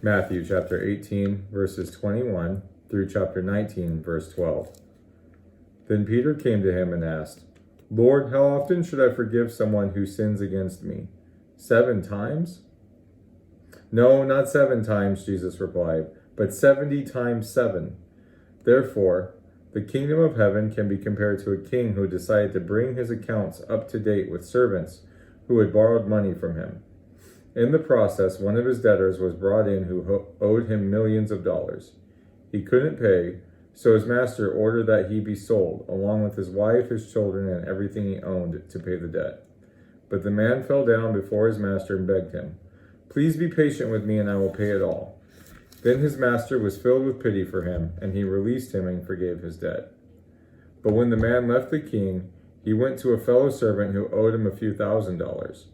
Matthew chapter 18, verses 21 through chapter 19, verse 12. Then Peter came to him and asked, Lord, how often should I forgive someone who sins against me? 7 times? No, not 7 times, Jesus replied, but 70 times 7. Therefore, the kingdom of heaven can be compared to a king who decided to bring his accounts up to date with servants who had borrowed money from him. In the process, one of his debtors was brought in who owed him millions of dollars. He couldn't pay, so his master ordered that he be sold, along with his wife, his children, and everything he owned, to pay the debt. But the man fell down before his master and begged him, Please be patient with me, and I will pay it all. Then his master was filled with pity for him, and he released him and forgave his debt. But when the man left the king, he went to a fellow servant who owed him a few $1,000s.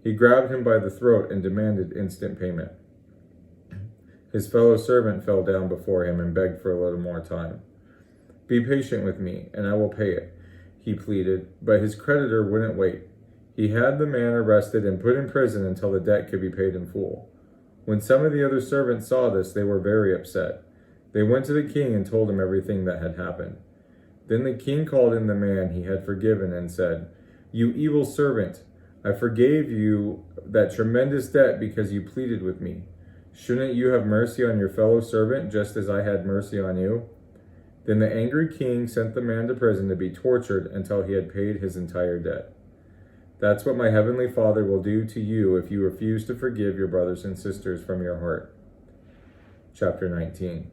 He grabbed him by the throat and demanded instant payment. His fellow servant fell down before him and begged for a little more time. Be patient with me, and I will pay it, he pleaded, but his creditor wouldn't wait. He had the man arrested and put in prison until the debt could be paid in full. When some of the other servants saw this, they were very upset. They went to the king and told him everything that had happened. Then the king called in the man he had forgiven and said, You evil servant, I forgave you that tremendous debt because you pleaded with me. Shouldn't you have mercy on your fellow servant just as I had mercy on you? Then the angry king sent the man to prison to be tortured until he had paid his entire debt. That's what my heavenly Father will do to you if you refuse to forgive your brothers and sisters from your heart. Chapter 19.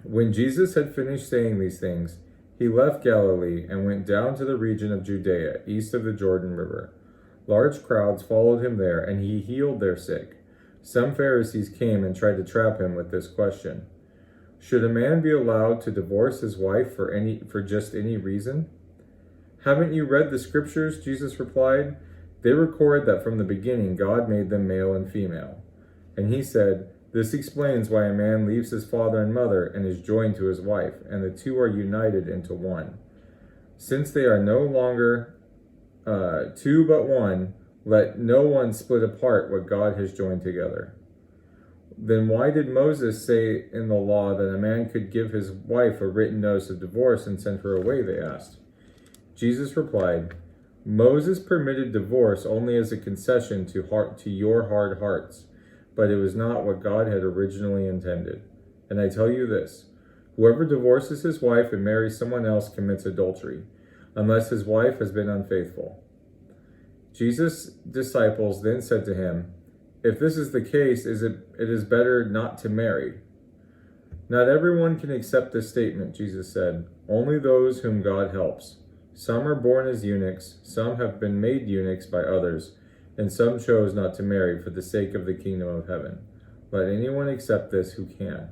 When Jesus had finished saying these things, he left Galilee and went down to the region of Judea, east of the Jordan River. Large crowds followed him there, and he healed their sick. Some Pharisees came and tried to trap him with this question. Should a man be allowed to divorce his wife for just any reason? Haven't you read the scriptures? Jesus replied. They record that from the beginning God made them male and female. And he said, This explains why a man leaves his father and mother and is joined to his wife, and the two are united into one. Since they are no longer two but one, let no one split apart what God has joined together. Then why did Moses say in the law that a man could give his wife a written notice of divorce and send her away, they asked. Jesus replied, Moses permitted divorce only as a concession to your hard hearts, but it was not what God had originally intended. And I tell you this, whoever divorces his wife and marries someone else commits adultery, unless his wife has been unfaithful. Jesus' disciples then said to him, If this is the case, it is better not to marry. Not everyone can accept this statement, Jesus said, only those whom God helps. Some are born as eunuchs, some have been made eunuchs by others, and some chose not to marry for the sake of the kingdom of heaven. Let anyone accept this who can.